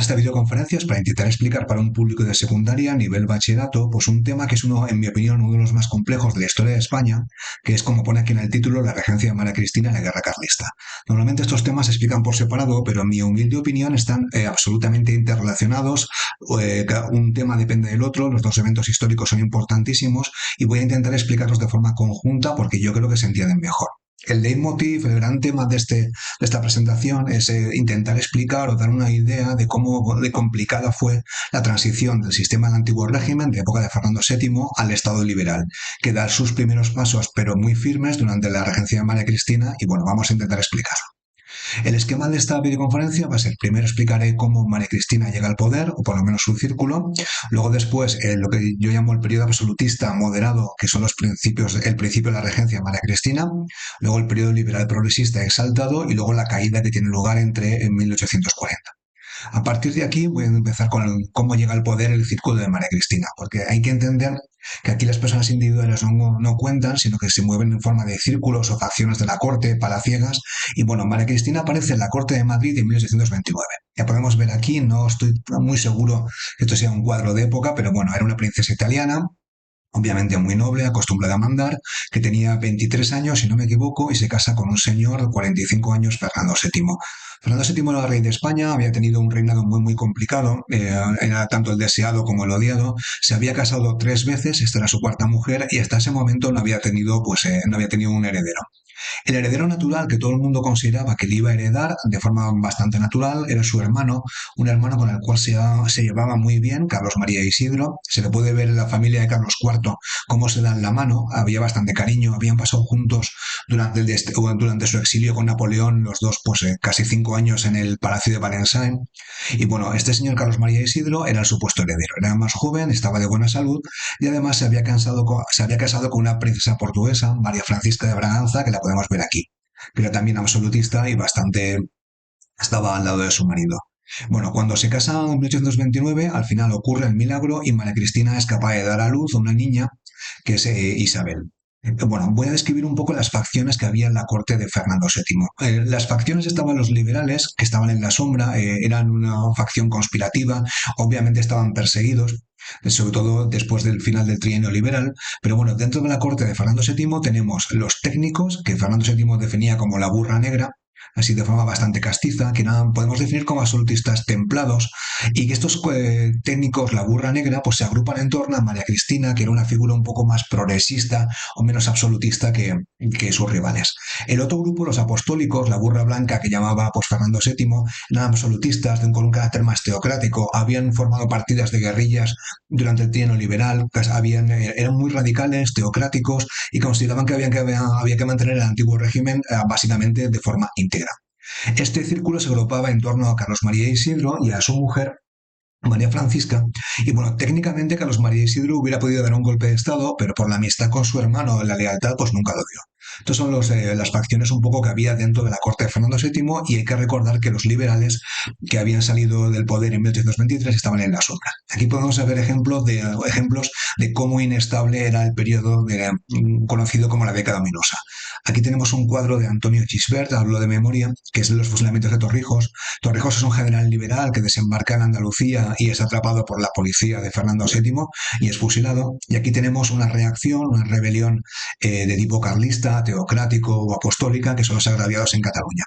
esta videoconferencia es para intentar explicar para un público de secundaria a nivel bachillerato, pues un tema que es uno, en mi opinión, uno de los más complejos de la historia de España, que es como pone aquí en el título, la regencia de María Cristina en la Guerra Carlista. Normalmente estos temas se explican por separado, pero en mi humilde opinión están absolutamente interrelacionados. Un tema depende del otro, los dos eventos históricos son importantísimos y voy a intentar explicarlos de forma conjunta porque yo creo que se entienden mejor. El leitmotiv, el gran tema de esta presentación es intentar explicar o dar una idea de cómo de complicada fue la transición del sistema del antiguo régimen de época de Fernando VII al Estado liberal, que da sus primeros pasos pero muy firmes durante la regencia de María Cristina y bueno, vamos a intentar explicarlo. El esquema de esta videoconferencia va a ser, primero explicaré cómo María Cristina llega al poder, o por lo menos su círculo, luego después lo que yo llamo el periodo absolutista moderado, que son los principios, el principio de la regencia de María Cristina, luego el periodo liberal progresista exaltado y luego la caída que tiene lugar en 1840. A partir de aquí voy a empezar con cómo llega al poder el círculo de María Cristina, porque hay que entender que aquí las personas individuales no cuentan, sino que se mueven en forma de círculos o facciones de la corte, palaciegas, y bueno, María Cristina aparece en la corte de Madrid en 1829. Ya podemos ver aquí, no estoy muy seguro que esto sea un cuadro de época, pero bueno, era una princesa italiana, obviamente muy noble, acostumbrada a mandar, que tenía 23 años, si no me equivoco, y se casa con un señor de 45 años, Fernando VII. Fernando VII era rey de España, había tenido un reinado muy complicado, era tanto el deseado como el odiado, se había casado 3 veces, esta era su cuarta mujer, y hasta ese momento no había tenido, no había tenido un heredero. El heredero natural que todo el mundo consideraba que le iba a heredar de forma bastante natural era su hermano, un hermano con el cual se llevaba muy bien, Carlos María Isidro. Se le puede ver en la familia de Carlos IV cómo se dan la mano, había bastante cariño, habían pasado juntos durante su exilio con Napoleón, los dos casi 5 años en el Palacio de Valenciennes. Y bueno, este señor Carlos María Isidro era el supuesto heredero, era más joven, estaba de buena salud y además se había casado con una princesa portuguesa, María Francisca de Braganza, que la podemos ver aquí, que era también absolutista y bastante estaba al lado de su marido. Bueno, cuando se casan en 1829, al final ocurre el milagro y María Cristina es capaz de dar a luz a una niña que es Isabel. Bueno, voy a describir un poco las facciones que había en la corte de Fernando VII. Las facciones estaban los liberales, que estaban en la sombra, eran una facción conspirativa, obviamente estaban perseguidos, sobre todo después del final del trienio liberal, pero bueno, dentro de la corte de Fernando VII tenemos los técnicos, que Fernando VII definía como la burra negra, así de forma bastante castiza, que nada, podemos definir como absolutistas templados, y que estos técnicos, la burra negra, pues se agrupan en torno a María Cristina, que era una figura un poco más progresista o menos absolutista que sus rivales. El otro grupo, los apostólicos, la burra blanca que llamaba pues, Fernando VII, eran absolutistas, con un carácter más teocrático, habían formado partidas de guerrillas durante el trienio liberal, eran muy radicales, teocráticos, y consideraban que había que mantener el antiguo régimen básicamente de forma íntegra. Este círculo se agrupaba en torno a Carlos María Isidro y a su mujer, María Francisca, y bueno, técnicamente Carlos María Isidro hubiera podido dar un golpe de estado, pero por la amistad con su hermano, la lealtad, pues nunca lo dio. Estas son las facciones un poco que había dentro de la corte de Fernando VII y hay que recordar que los liberales que habían salido del poder en 1823 estaban en la sombra. Aquí podemos ver ejemplos de cómo inestable era el periodo conocido como la década ominosa. Aquí tenemos un cuadro de Antonio Gisbert, hablo de memoria, que es de los fusilamientos de Torrijos. Torrijos es un general liberal que desembarca en Andalucía y es atrapado por la policía de Fernando VII y es fusilado. Y aquí tenemos una reacción, una rebelión de tipo carlista, teocrático o apostólica, que son los agraviados en Cataluña.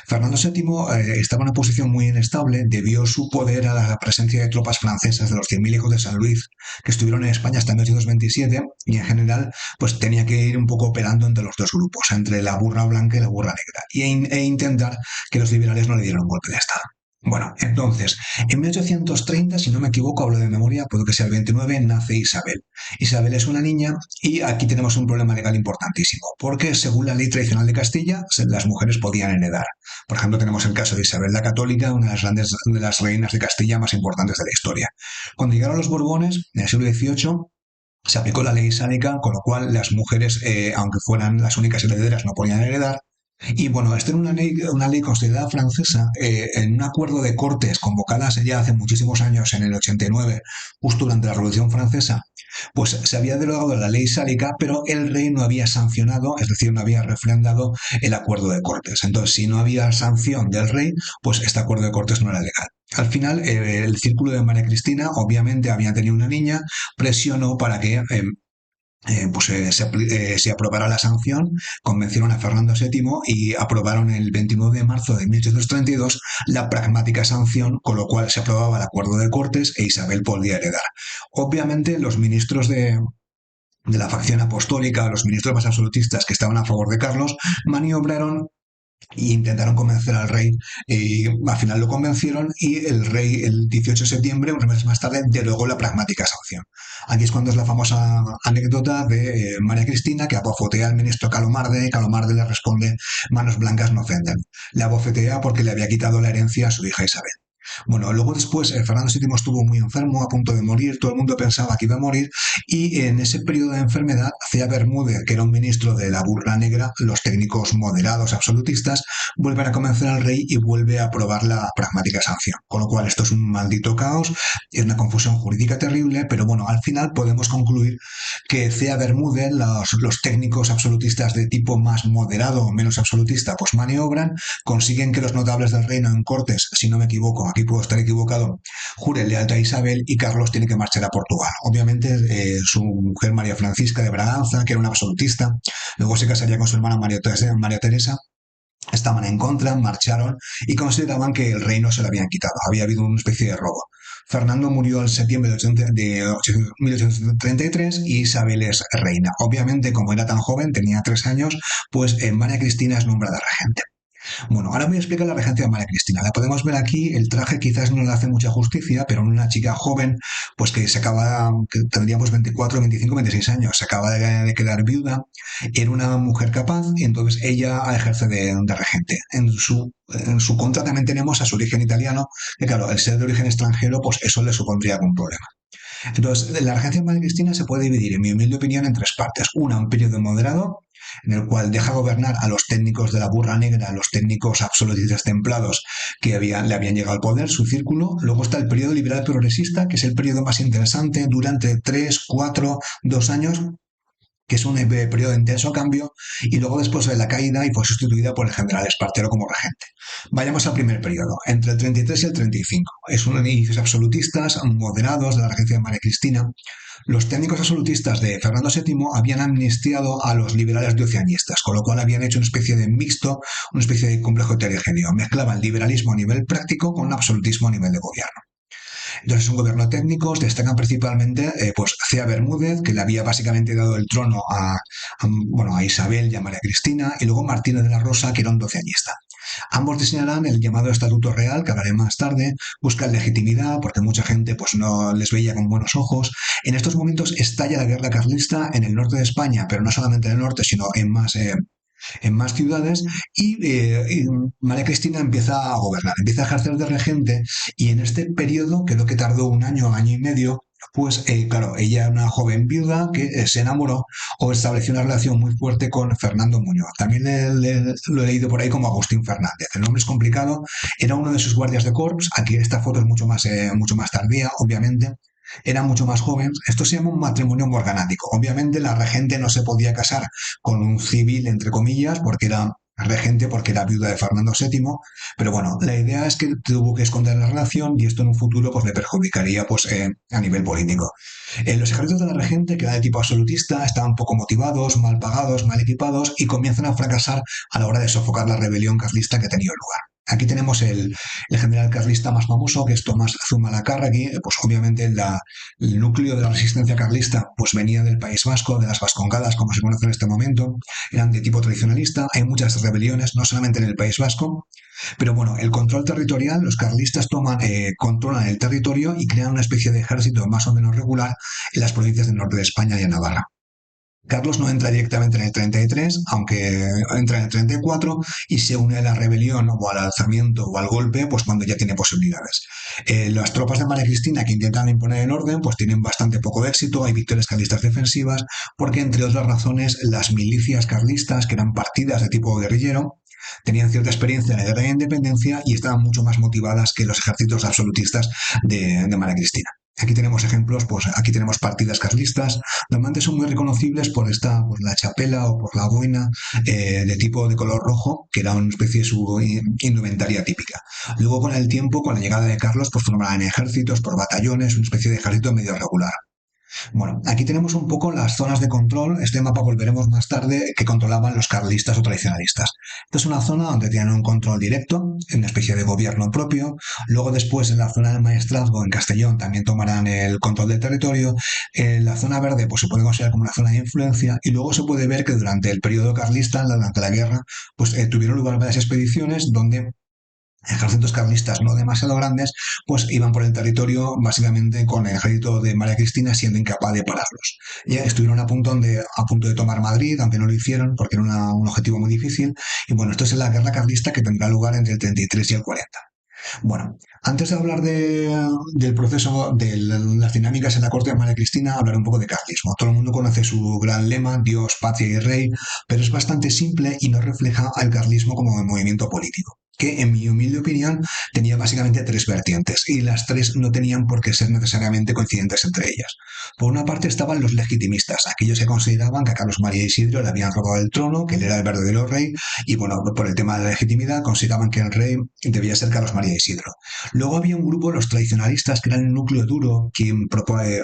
Fernando VII estaba en una posición muy inestable, debió su poder a la presencia de tropas francesas de los 100.000 hijos de San Luis que estuvieron en España hasta 1827 y en general pues tenía que ir un poco operando entre los dos grupos, entre la burra blanca y la burra negra e intentar que los liberales no le dieran un golpe de estado. Bueno, entonces, en 1830, si no me equivoco, hablo de memoria, puedo que sea el 29, nace Isabel. Isabel es una niña y aquí tenemos un problema legal importantísimo, porque según la ley tradicional de Castilla, las mujeres podían heredar. Por ejemplo, tenemos el caso de Isabel la Católica, una de las reinas de Castilla más importantes de la historia. Cuando llegaron los Borbones, en el siglo XVIII, se aplicó la ley sálica, con lo cual las mujeres, aunque fueran las únicas herederas, no podían heredar. Y bueno, esto era una ley considerada francesa en un acuerdo de Cortes convocadas ya hace muchísimos años, en el 89, justo durante la Revolución Francesa, pues se había derogado la ley sálica, pero el rey no había sancionado, es decir, no había refrendado el acuerdo de Cortes. Entonces, si no había sanción del rey, pues este acuerdo de Cortes no era legal. Al final, el círculo de María Cristina obviamente había tenido una niña, presionó para que se aprobara la sanción, convencieron a Fernando VII y aprobaron el 29 de marzo de 1832 la pragmática sanción, con lo cual se aprobaba el acuerdo de Cortes e Isabel podía heredar. Obviamente los ministros de la facción apostólica, los ministros más absolutistas que estaban a favor de Carlos, maniobraron e intentaron convencer al rey y al final lo convencieron y el rey el 18 de septiembre, unos meses más tarde, derogó la pragmática sanción. Aquí es cuando es la famosa anécdota de María Cristina que abofetea al ministro Calomarde y Calomarde le responde manos blancas no ofenden. Le abofetea porque le había quitado la herencia a su hija Isabel. Bueno, luego después Fernando VII estuvo muy enfermo, a punto de morir, todo el mundo pensaba que iba a morir y en ese periodo de enfermedad, Cea Bermúdez, que era un ministro de la burla negra, los técnicos moderados absolutistas, vuelven a convencer al rey y vuelve a aprobar la pragmática sanción. Con lo cual esto es un maldito caos, es una confusión jurídica terrible, pero bueno, al final podemos concluir que Cea Bermúdez, los técnicos absolutistas de tipo más moderado o menos absolutista, pues maniobran, consiguen que los notables del reino en Cortes, si no me equivoco, aquí puedo estar equivocado, juren lealtad a Isabel y Carlos tiene que marchar a Portugal. Obviamente su mujer María Francisca de Braganza, que era una absolutista, luego se casaría con su hermana María Teresa, estaban en contra, marcharon y consideraban que el reino se lo habían quitado, había habido una especie de robo. Fernando murió en septiembre de 1833 y Isabel es reina. Obviamente, como era tan joven, tenía 3 años, pues María Cristina es nombrada regente. Bueno, ahora voy a explicar la regencia de María Cristina. La podemos ver aquí, el traje quizás no le hace mucha justicia, pero en una chica joven, pues que se acaba, que tendría pues 24, 25, 26 años, se acaba de quedar viuda, era una mujer capaz y entonces ella ejerce de regente. En su contra también tenemos a su origen italiano, que claro, el ser de origen extranjero, pues eso le supondría algún problema. Entonces, la regencia de María Cristina se puede dividir, en mi humilde opinión, en tres partes. Una, un periodo moderado, en el cual deja gobernar a los técnicos de la burra negra, a los técnicos absolutistas templados le habían llegado al poder, su círculo. Luego está el periodo liberal progresista, que es el periodo más interesante, durante 3, 4, 2 años, que es un periodo de intenso cambio, y luego después de la caída y fue sustituida por el general Espartero como regente. Vayamos al primer periodo, entre el 33 y el 35. Es unos inicios absolutistas, moderados de la regencia de María Cristina. Los técnicos absolutistas de Fernando VII habían amnistiado a los liberales diocesianistas, con lo cual habían hecho una especie de mixto, una especie de complejo heterogéneo. Mezclaban liberalismo a nivel práctico con absolutismo a nivel de gobierno. Entonces es un gobierno técnico, destacan principalmente pues Cea Bermúdez, que le había básicamente dado el trono bueno, a Isabel y a María Cristina, y luego Martínez de la Rosa, que era un doceñista. Ambos diseñarán el llamado Estatuto Real, que hablaré más tarde, buscan legitimidad, porque mucha gente pues, no les veía con buenos ojos. En estos momentos estalla la guerra carlista en el norte de España, pero no solamente en el norte, sino en más ciudades y María Cristina empieza a gobernar, empieza a ejercer de regente y en este periodo, creo que tardó un año, año y medio, pues claro, ella era una joven viuda que se enamoró o estableció una relación muy fuerte con Fernando Muñoz. También lo he leído por ahí como Agustín Fernández. El nombre es complicado, era uno de sus guardias de corps. Aquí esta foto es mucho más tardía, obviamente. Era mucho más joven. Esto se llama un matrimonio morganático. Obviamente la regente no se podía casar con un civil, entre comillas, porque era regente, porque era viuda de Fernando VII, pero bueno, la idea es que tuvo que esconder la relación y esto en un futuro pues le perjudicaría pues a nivel político. Los ejércitos de la regente, que era de tipo absolutista, estaban poco motivados, mal pagados, mal equipados y comienzan a fracasar a la hora de sofocar la rebelión carlista que tenía lugar. Aquí tenemos el general carlista más famoso, que es Tomás Zumalacárregui. Pues obviamente el núcleo de la resistencia carlista pues venía del País Vasco, de las Vascongadas, como se conoce en este momento. Eran de tipo tradicionalista. Hay muchas rebeliones, no solamente en el País Vasco. Pero bueno, el control territorial, los carlistas controlan el territorio y crean una especie de ejército más o menos regular en las provincias del norte de España y en Navarra. Carlos no entra directamente en el 33, aunque entra en el 34 y se une a la rebelión o al alzamiento o al golpe, pues cuando ya tiene posibilidades. Las tropas de María Cristina que intentan imponer el orden, pues tienen bastante poco éxito, hay victorias carlistas defensivas, porque entre otras razones las milicias carlistas, que eran partidas de tipo guerrillero, tenían cierta experiencia en la guerra de independencia y estaban mucho más motivadas que los ejércitos absolutistas de María Cristina. Aquí tenemos ejemplos, pues aquí tenemos partidas carlistas. Normalmente son muy reconocibles por esta, pues la chapela o por la boina de tipo de color rojo, que era una especie de su indumentaria típica. Luego, con el tiempo, con la llegada de Carlos, pues formaban ejércitos por batallones, una especie de ejército medio regular. Bueno, aquí tenemos un poco las zonas de control. Este mapa volveremos más tarde que controlaban los carlistas o tradicionalistas. Esta es una zona donde tienen un control directo, una especie de gobierno propio. Luego después en la zona del maestrazgo en Castellón también tomarán el control del territorio. En la zona verde pues se puede considerar como una zona de influencia y luego se puede ver que durante el periodo carlista, durante la guerra, pues tuvieron lugar varias expediciones donde ejércitos carlistas no demasiado grandes, pues iban por el territorio básicamente con el ejército de María Cristina siendo incapaz de pararlos. Ya estuvieron a punto de tomar Madrid, aunque no lo hicieron porque era un objetivo muy difícil. Y bueno, esto es la guerra carlista que tendrá lugar entre el 33 y el 40. Bueno, antes de hablar del proceso de las dinámicas en la corte de María Cristina, hablaré un poco de carlismo. Todo el mundo conoce su gran lema, Dios, patria y rey, pero es bastante simple y no refleja al carlismo como movimiento político, que en mi humilde opinión tenía básicamente tres vertientes y las tres no tenían por qué ser necesariamente coincidentes entre ellas. Por una parte estaban los legitimistas, aquellos que consideraban que a Carlos María Isidro le habían robado el trono, que él era el verdadero rey y bueno, por el tema de la legitimidad consideraban que el rey debía ser Carlos María Isidro. Luego había un grupo, los tradicionalistas, que eran el núcleo duro, quien propone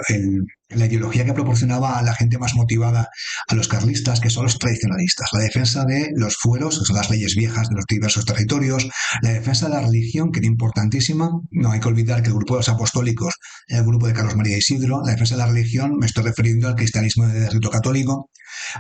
la ideología que proporcionaba a la gente más motivada a los carlistas, que son los tradicionalistas, la defensa de los fueros, que son las leyes viejas de los diversos territorios, la defensa de la religión, que era importantísima, no hay que olvidar que el grupo de los apostólicos era el grupo de Carlos María Isidro, la defensa de la religión, me estoy refiriendo al cristianismo de rito católico.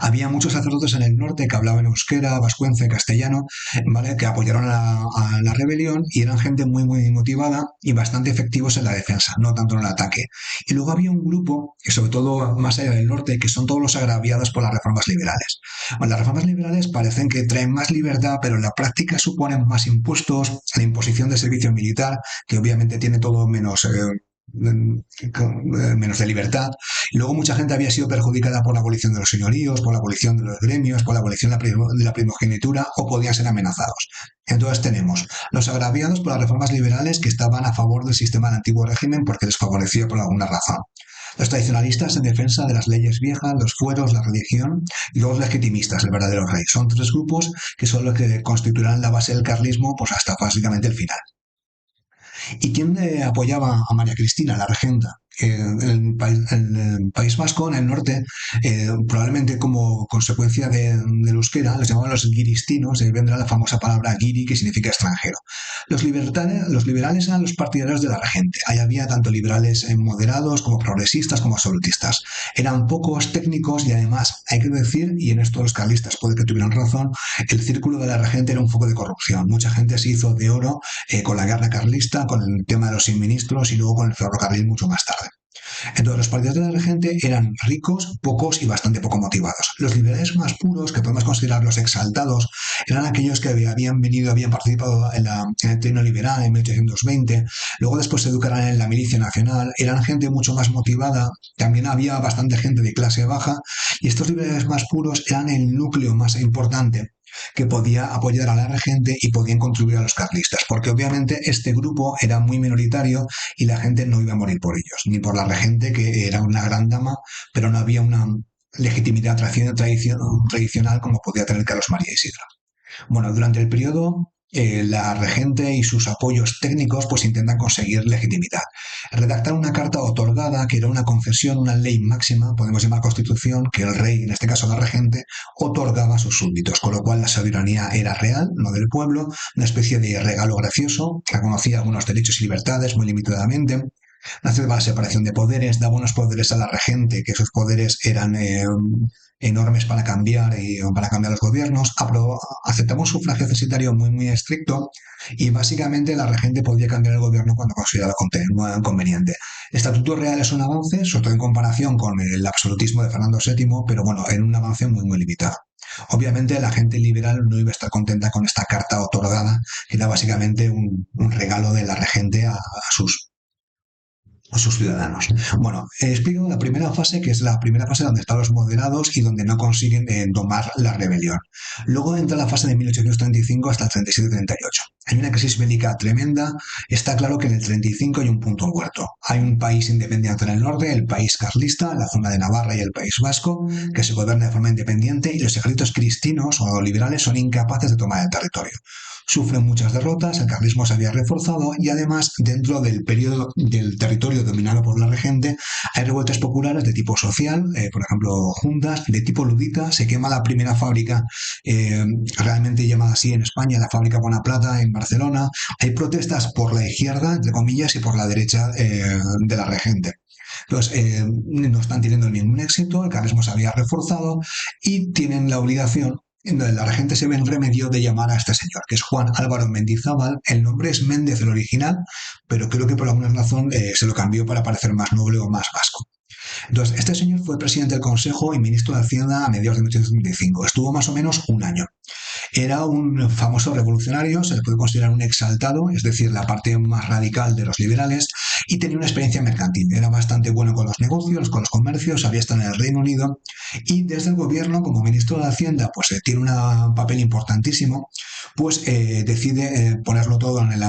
Había muchos sacerdotes en el norte que hablaban euskera, vascuence, castellano, ¿vale? Que apoyaron a la rebelión y eran gente muy motivada y bastante efectivos en la defensa, no tanto en el ataque. Y luego había un grupo, que sobre todo más allá del norte, que son todos los agraviados por las reformas liberales. Bueno, las reformas liberales parecen que traen más libertad, pero en la práctica suponen más impuestos, la imposición de servicio militar, que obviamente tiene todo menos de libertad. Y luego mucha gente había sido perjudicada por la abolición de los señoríos, por la abolición de los gremios, por la abolición de la primogenitura o podían ser amenazados. Entonces tenemos los agraviados por las reformas liberales que estaban a favor del sistema del antiguo régimen porque les favorecía por alguna razón. Los tradicionalistas en defensa de las leyes viejas, los fueros, la religión y los legitimistas, el verdadero rey. Son tres grupos que son los que constituirán la base del carlismo pues hasta básicamente el final. ¿Y quién apoyaba a María Cristina, la regenta? El País Vasco, en el norte, probablemente como consecuencia del euskera, les llamaban los guiristinos, de ahí vendrá la famosa palabra guiri, que significa extranjero. Los liberales eran los partidarios de la regente. Ahí había tanto liberales moderados como progresistas como absolutistas. Eran pocos técnicos y además, hay que decir, y en esto los carlistas puede que tuvieran razón, el círculo de la regente era un foco de corrupción. Mucha gente se hizo de oro con la guerra carlista, con el tema de los suministros y luego con el ferrocarril mucho más tarde. Entonces, los partidarios de la regente eran ricos, pocos y bastante poco motivados. Los liberales más puros, que podemos considerar los exaltados, eran aquellos que habían participado en el trino liberal en 1820, luego después se educaron en la milicia nacional, eran gente mucho más motivada, también había bastante gente de clase baja, y estos liberales más puros eran el núcleo más importante que podía apoyar a la regente y podían contribuir a los carlistas, porque obviamente este grupo era muy minoritario y la gente no iba a morir por ellos, ni por la regente, que era una gran dama, pero no había una legitimidad tradicional como podía tener Carlos María Isidro. Bueno, durante el periodo la regente y sus apoyos técnicos pues intentan conseguir legitimidad. Redactar una carta otorgada, que era una concesión, una ley máxima, podemos llamar constitución, que el rey, en este caso la regente, otorgaba a sus súbditos, con lo cual la soberanía era real, no del pueblo, una especie de regalo gracioso, que reconocía algunos derechos y libertades muy limitadamente. Nació la separación de poderes, daba unos poderes a la regente, que esos poderes eran enormes para cambiar los gobiernos. Aceptamos un sufragio censitario muy estricto y básicamente la regente podía cambiar el gobierno cuando considerara conveniente. El Estatuto Real es un avance, sobre todo en comparación con el absolutismo de Fernando VII, pero bueno, en un avance muy limitado. Obviamente la gente liberal no iba a estar contenta con esta carta otorgada, que era básicamente un regalo de la regente a a sus ciudadanos. Bueno, explico la primera fase, que es la primera fase donde están los moderados y donde no consiguen domar la rebelión. Luego entra la fase de 1835 hasta el 37-38. Hay una crisis bélica tremenda. Está claro que en el 35 hay un punto muerto. Hay un país independiente en el norte, el país carlista, la zona de Navarra y el País Vasco, que se gobierna de forma independiente, y los ejércitos cristinos o liberales son incapaces de tomar el territorio. Sufren muchas derrotas, el carlismo se había reforzado y además dentro del periodo del territorio dominado por la regente hay revueltas populares de tipo social, por ejemplo juntas, de tipo ludita, se quema la primera fábrica eh, realmente llamada así en España, la fábrica Buenaplata en Barcelona, hay protestas por la izquierda, entre comillas, y por la derecha de la regente. Entonces, no están teniendo ningún éxito, el carlismo se había reforzado y tienen la obligación, en donde la regente se ve en remedio de llamar a este señor, que es Juan Álvaro Mendizábal. El nombre es Méndez el original, pero creo que por alguna razón se lo cambió para parecer más noble o más vasco. Entonces, este señor fue presidente del Consejo y ministro de Hacienda a mediados de 1835. Estuvo más o menos un año. Era un famoso revolucionario, se le puede considerar un exaltado, es decir, la parte más radical de los liberales, y tenía una experiencia mercantil. Era bastante bueno con los negocios, con los comercios, había estado en el Reino Unido y desde el gobierno, como ministro de Hacienda, pues tiene un papel importantísimo, pues decide ponerlo todo en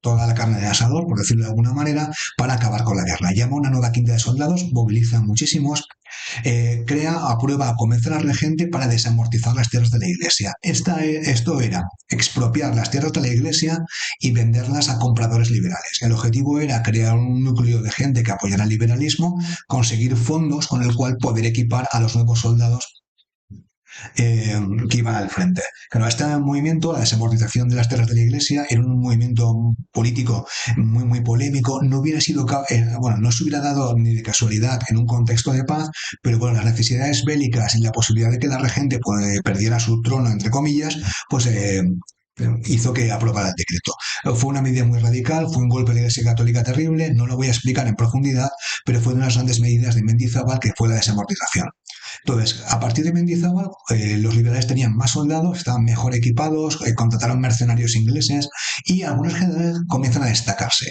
toda la carne de asador, por decirlo de alguna manera, para acabar con la guerra. Llama a una nueva quinta de soldados, moviliza muchísimos, aprueba a convencer al regente para desamortizar las tierras de la iglesia. Esto era expropiar las tierras de la iglesia y venderlas a compradores liberales. El objetivo era crear un núcleo de gente que apoyara el liberalismo, conseguir fondos con el cual poder equipar a los nuevos soldados que iban al frente. Claro, este movimiento, la desamortización de las tierras de la iglesia, era un movimiento político muy polémico. No hubiera sido, bueno, no se hubiera dado ni de casualidad en un contexto de paz, pero bueno, las necesidades bélicas y la posibilidad de que la regente pues, perdiera su trono, entre comillas, pues hizo que aprobara el decreto. Fue una medida muy radical, fue un golpe de la Iglesia Católica terrible, no lo voy a explicar en profundidad, pero fue una de las grandes medidas de Mendizábal, que fue la desamortización. Entonces, a partir de Mendizábal, los liberales tenían más soldados, estaban mejor equipados, contrataron mercenarios ingleses y algunos generales comienzan a destacarse.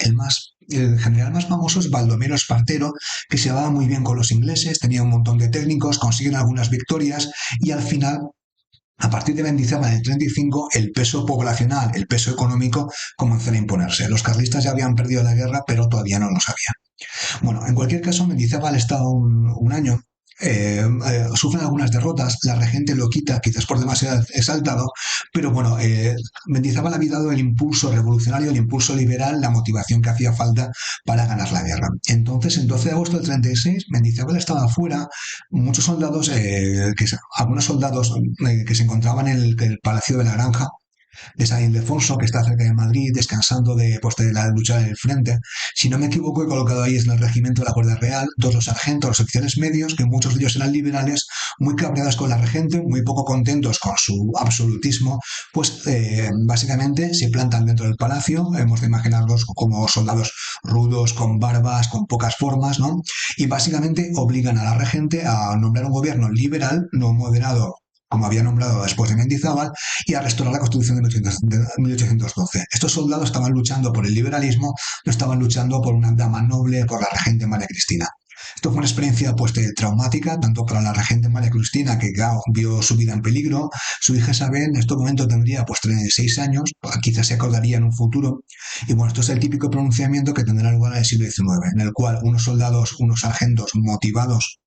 El general más famoso es Baldomero Espartero, que se llevaba muy bien con los ingleses, tenía un montón de técnicos, consiguen algunas victorias y al final, a partir de Mendizábal en el 35, el peso poblacional, el peso económico comenzó a imponerse. Los carlistas ya habían perdido la guerra, pero todavía no lo sabían. Bueno, en cualquier caso, Mendizábal está un año, sufren algunas derrotas, la regente lo quita, quizás por demasiado exaltado, pero bueno, Mendizábal había dado el impulso revolucionario, el impulso liberal, la motivación que hacía falta para ganar la guerra. Entonces, el 12 de agosto del 36, Mendizábal estaba afuera, muchos soldados, algunos soldados que se encontraban en el Palacio de la Granja, de San Ildefonso, que está cerca de Madrid, descansando de la lucha del frente. Si no me equivoco, he colocado ahí en el regimiento de la Guardia Real, todos los sargentos, los oficiales medios, que muchos de ellos eran liberales, muy cabreados con la regente, muy poco contentos con su absolutismo, pues básicamente se plantan dentro del palacio, hemos de imaginarlos como soldados rudos, con barbas, con pocas formas, ¿no? Y básicamente obligan a la regente a nombrar un gobierno liberal, no moderado como había nombrado después de Mendizábal, y a restaurar la Constitución de 1812. Estos soldados estaban luchando por el liberalismo, no estaban luchando por una dama noble, por la regente María Cristina. Esto fue una experiencia pues, traumática, tanto para la regente María Cristina, que claro, vio su vida en peligro. Su hija Isabel en este momento tendría pues 36 años, quizás se acordaría en un futuro. Y bueno, esto es el típico pronunciamiento que tendrá lugar en el siglo XIX, en el cual unos soldados, unos sargentos motivados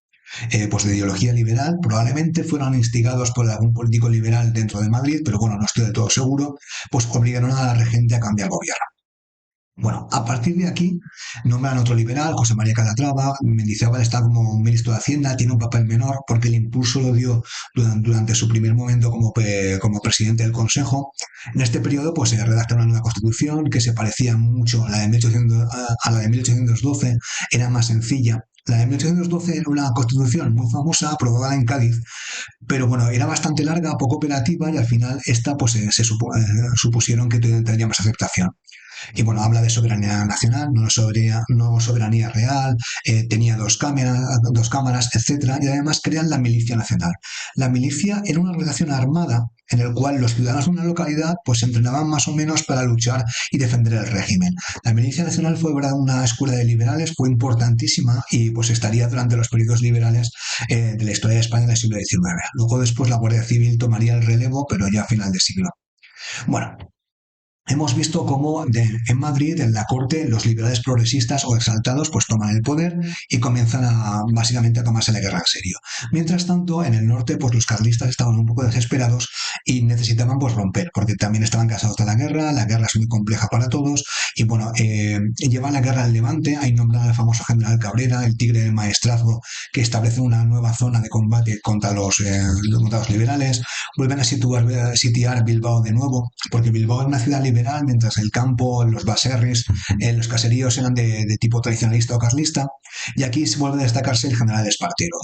pues de ideología liberal, probablemente fueran instigados por algún político liberal dentro de Madrid, pero bueno, no estoy del todo seguro, pues obligaron a la regente a cambiar gobierno. Bueno, a partir de aquí nombran otro liberal, José María Calatrava. Mendizábal está como ministro de Hacienda, tiene un papel menor porque el impulso lo dio durante su primer momento como presidente del Consejo. En este periodo pues se redacta una nueva constitución que se parecía mucho a la de 1812, era más sencilla. La de 1812 era una constitución muy famosa, aprobada en Cádiz, pero bueno, era bastante larga, poco operativa y al final esta pues supusieron que tendría más aceptación. Y bueno, habla de soberanía nacional, no soberanía real, tenía dos cámaras, etcétera, y además crean la milicia nacional. La milicia era una organización armada en el cual los ciudadanos de una localidad pues se entrenaban más o menos para luchar y defender el régimen. La milicia nacional fue, ¿verdad?, una escuela de liberales, fue importantísima y pues estaría durante los periodos liberales de la historia de España del siglo XIX. Luego después la Guardia Civil tomaría el relevo, pero ya a final de siglo. Bueno, hemos visto cómo en Madrid, en la corte, los liberales progresistas o exaltados pues toman el poder y comienzan básicamente a tomarse la guerra en serio. Mientras tanto, en el norte, pues los carlistas estaban un poco desesperados y necesitaban pues romper, porque también estaban cansados de la guerra es muy compleja para todos y bueno, llevan la guerra al Levante, ahí nombran al famoso general Cabrera, el tigre del maestrazgo, que establece una nueva zona de combate contra los liberales, vuelven a sitiar Bilbao de nuevo, porque Bilbao es una ciudad liberal, mientras el campo, los baserris, los caseríos eran de tipo tradicionalista o carlista, y aquí se vuelve a destacarse el general Espartero.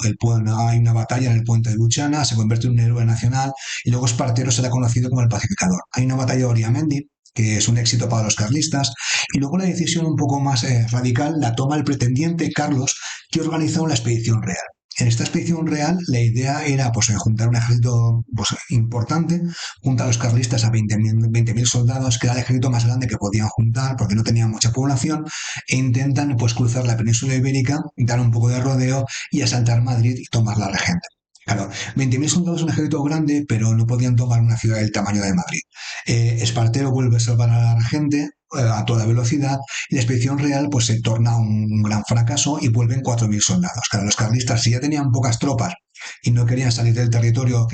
Hay una batalla en el puente de Luchana, se convierte en un héroe nacional, y luego Espartero será conocido como el pacificador. Hay una batalla de Oriamendi, que es un éxito para los carlistas, y luego la decisión un poco más radical la toma el pretendiente Carlos, que organiza una expedición real. En esta expedición real, la idea era pues, juntar un ejército pues, importante, juntar a los carlistas a 20.000 soldados, que era el ejército más grande que podían juntar porque no tenían mucha población, e intentan pues, cruzar la península ibérica, dar un poco de rodeo y asaltar Madrid y tomar la regente. Claro, 20.000 soldados es un ejército grande, pero no podían tomar una ciudad del tamaño de Madrid. Espartero vuelve a salvar a la gente a toda velocidad y la expedición real pues se torna un gran fracaso y vuelven 4.000 soldados. Claro, los carlistas si ya tenían pocas tropas y no querían salir del territorio,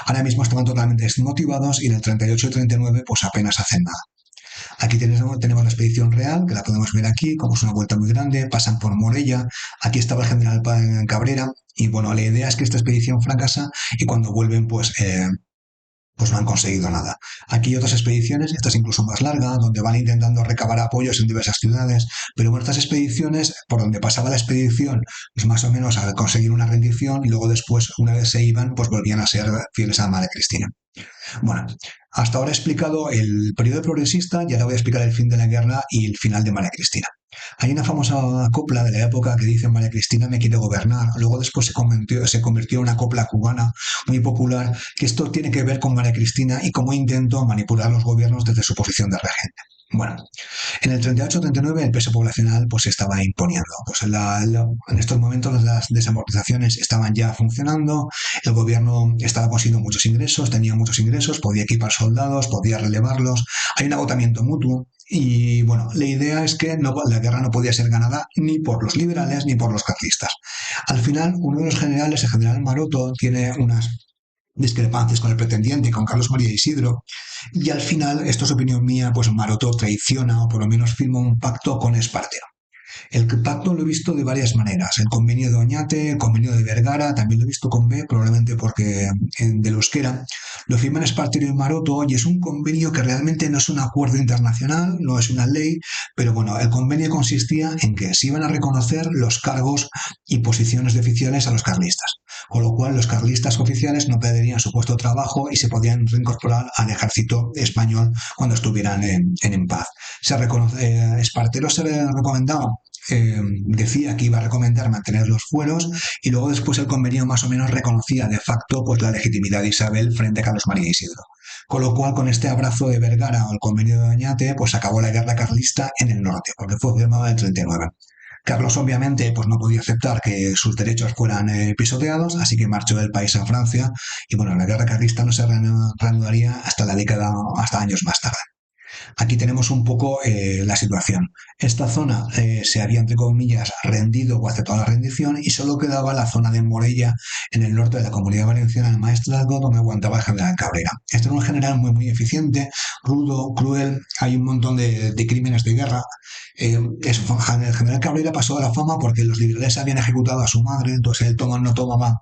ahora mismo estaban totalmente desmotivados y en el 38 y 39 pues apenas hacen nada. Aquí tenemos la expedición real, que la podemos ver aquí, como es una vuelta muy grande, pasan por Morella, aquí estaba el general Cabrera, y bueno, la idea es que esta expedición fracasa y cuando vuelven pues no han conseguido nada. Aquí hay otras expediciones, esta es incluso más larga, donde van intentando recabar apoyos en diversas ciudades, pero bueno, estas expediciones, por donde pasaba la expedición, pues más o menos a conseguir una rendición y luego después, una vez se iban, pues volvían a ser fieles a María Cristina. Bueno, hasta ahora he explicado el periodo progresista y ahora voy a explicar el fin de la guerra y el final de María Cristina. Hay una famosa copla de la época que dice María Cristina me quiere gobernar. Luego después se convirtió en una copla cubana muy popular, que esto tiene que ver con María Cristina y cómo intentó manipular los gobiernos desde su posición de regente. Bueno, en el 38-39 el peso poblacional pues se estaba imponiendo. Pues en estos momentos las desamortizaciones estaban ya funcionando, el gobierno estaba consiguiendo muchos ingresos, tenía muchos ingresos, podía equipar soldados, podía relevarlos, hay un agotamiento mutuo y bueno, la idea es que la guerra no podía ser ganada ni por los liberales ni por los carlistas. Al final, uno de los generales, el general Maroto, tiene unas discrepancias con el pretendiente, con Carlos María Isidro, y al final, esto es opinión mía, pues Maroto traiciona o por lo menos firma un pacto con Espartero. El pacto lo he visto de varias maneras. El convenio de Oñate, el convenio de Vergara, también lo he visto con B, probablemente porque del euskera. Lo firman Espartero y Maroto y es un convenio que realmente no es un acuerdo internacional, no es una ley, pero bueno, el convenio consistía en que se iban a reconocer los cargos y posiciones de oficiales a los carlistas, con lo cual los carlistas oficiales no perderían su puesto de trabajo y se podían reincorporar al ejército español cuando estuvieran en paz. Espartero se recomendaba decía que iba a recomendar mantener los fueros y luego después el convenio más o menos reconocía de facto pues la legitimidad de Isabel frente a Carlos María Isidro. Con lo cual, con este abrazo de Vergara o el convenio de Oñate, pues acabó la guerra carlista en el norte, porque fue firmado en el 39. Carlos obviamente pues no podía aceptar que sus derechos fueran pisoteados, así que marchó del país a Francia y bueno, la guerra carlista no se reanudaría hasta años más tarde. Aquí tenemos un poco la situación. Esta zona se había, entre comillas, rendido o aceptado la rendición y solo quedaba la zona de Morella en el norte de la Comunidad Valenciana, el Maestrazgo, donde aguantaba el general Cabrera. Este era un general muy, muy eficiente, rudo, cruel, hay un montón de crímenes de guerra. El general Cabrera pasó a la fama porque los liberales habían ejecutado a su madre, entonces él no tomaba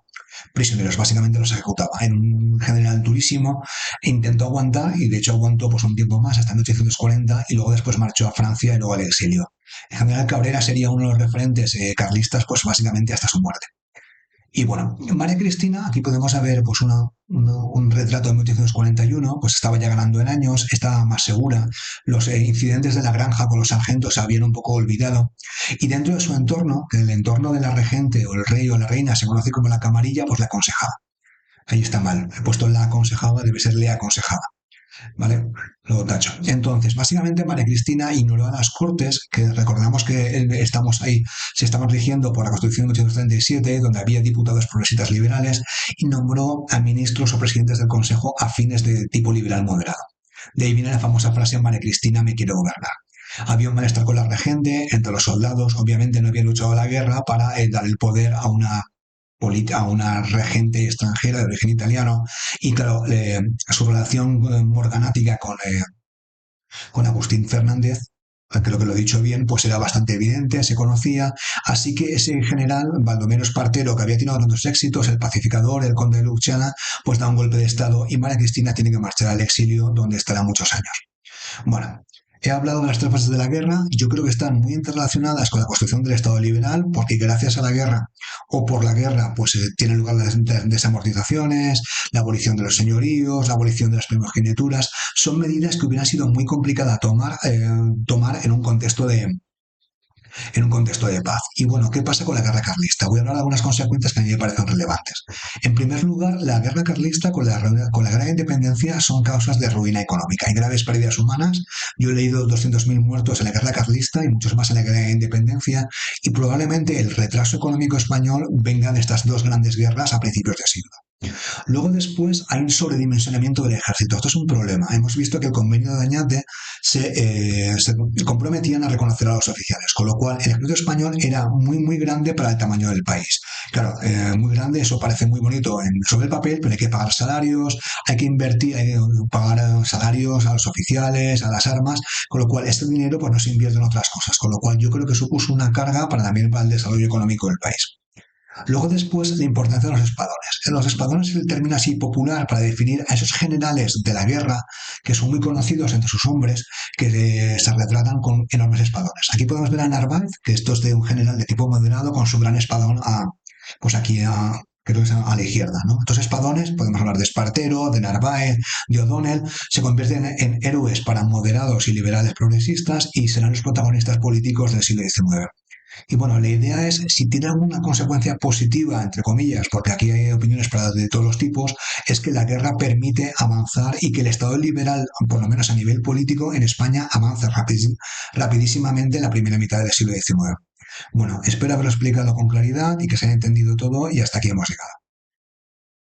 prisioneros, básicamente los ejecutaba. Era un general durísimo, intentó aguantar y de hecho aguantó pues, un tiempo más, hasta 1840, y luego después marchó a Francia y luego al exilio. El general Cabrera sería uno de los referentes carlistas, pues básicamente hasta su muerte. Y bueno, María Cristina, aquí podemos ver pues un retrato de 1841, pues estaba ya ganando en años, estaba más segura, los incidentes de la granja con los sargentos se habían un poco olvidado, y dentro de su entorno, que el entorno de la regente o el rey o la reina se conoce como la camarilla, pues le aconsejaba. Ahí está mal, he puesto la aconsejaba, debe ser le aconsejaba. ¿Vale? Lo tacho. Entonces, básicamente María Cristina ignoró a las Cortes, que recordamos que estamos ahí, se estaban rigiendo por la Constitución de 1837, donde había diputados progresistas liberales, y nombró a ministros o presidentes del Consejo afines de tipo liberal moderado. De ahí viene la famosa frase María Cristina me quiere gobernar. Había un malestar con la regente, entre los soldados, obviamente no había luchado la guerra para dar el poder a una regente extranjera de origen italiano y claro, su relación morganática con Agustín Fernández, creo que lo he dicho bien, pues era bastante evidente, se conocía, así que ese general, Baldomero Espartero, que había tenido tantos éxitos, el pacificador, el conde de Luciana, pues da un golpe de estado y María Cristina tiene que marchar al exilio, donde estará muchos años. Bueno, he hablado de las tres fases de la guerra y yo creo que están muy interrelacionadas con la construcción del Estado liberal, porque gracias a la guerra o por la guerra, pues tienen lugar las desamortizaciones, la abolición de los señoríos, la abolición de las primogenituras. Son medidas que hubieran sido muy complicadas tomar en un contexto de paz. Y bueno, ¿qué pasa con la guerra carlista? Voy a hablar de algunas consecuencias que a mí me parecen relevantes. En primer lugar, la guerra carlista con la guerra de independencia son causas de ruina económica. Hay graves pérdidas humanas. Yo he leído 200.000 muertos en la guerra carlista y muchos más en la guerra de independencia. Y probablemente el retraso económico español venga de estas dos grandes guerras a principios de siglo. Luego después hay un sobredimensionamiento del ejército. Esto es un problema. Hemos visto que el convenio de Añate se comprometían a reconocer a los oficiales, con lo cual el ejército español era muy muy grande para el tamaño del país. Claro, muy grande, eso parece muy bonito sobre el papel, pero hay que pagar salarios, hay que invertir, hay que pagar salarios a los oficiales, a las armas, con lo cual este dinero pues no se invierte en otras cosas, con lo cual yo creo que supuso una carga también para el desarrollo económico del país. Luego después la importancia de los espadones. Los espadones es el término así popular para definir a esos generales de la guerra que son muy conocidos entre sus hombres que se retratan con enormes espadones. Aquí podemos ver a Narváez, que esto es de un general de tipo moderado con su gran espadón pues aquí creo que es a la izquierda, ¿no? Estos espadones, podemos hablar de Espartero, de Narváez, de O'Donnell, se convierten en héroes para moderados y liberales progresistas y serán los protagonistas políticos del siglo XIX. Y bueno, la idea es, si tiene alguna consecuencia positiva, entre comillas, porque aquí hay opiniones de todos los tipos, es que la guerra permite avanzar y que el Estado liberal, por lo menos a nivel político, en España avance rapidísimamente en la primera mitad del siglo XIX. Bueno, espero haberlo explicado con claridad y que se haya entendido todo y hasta aquí hemos llegado.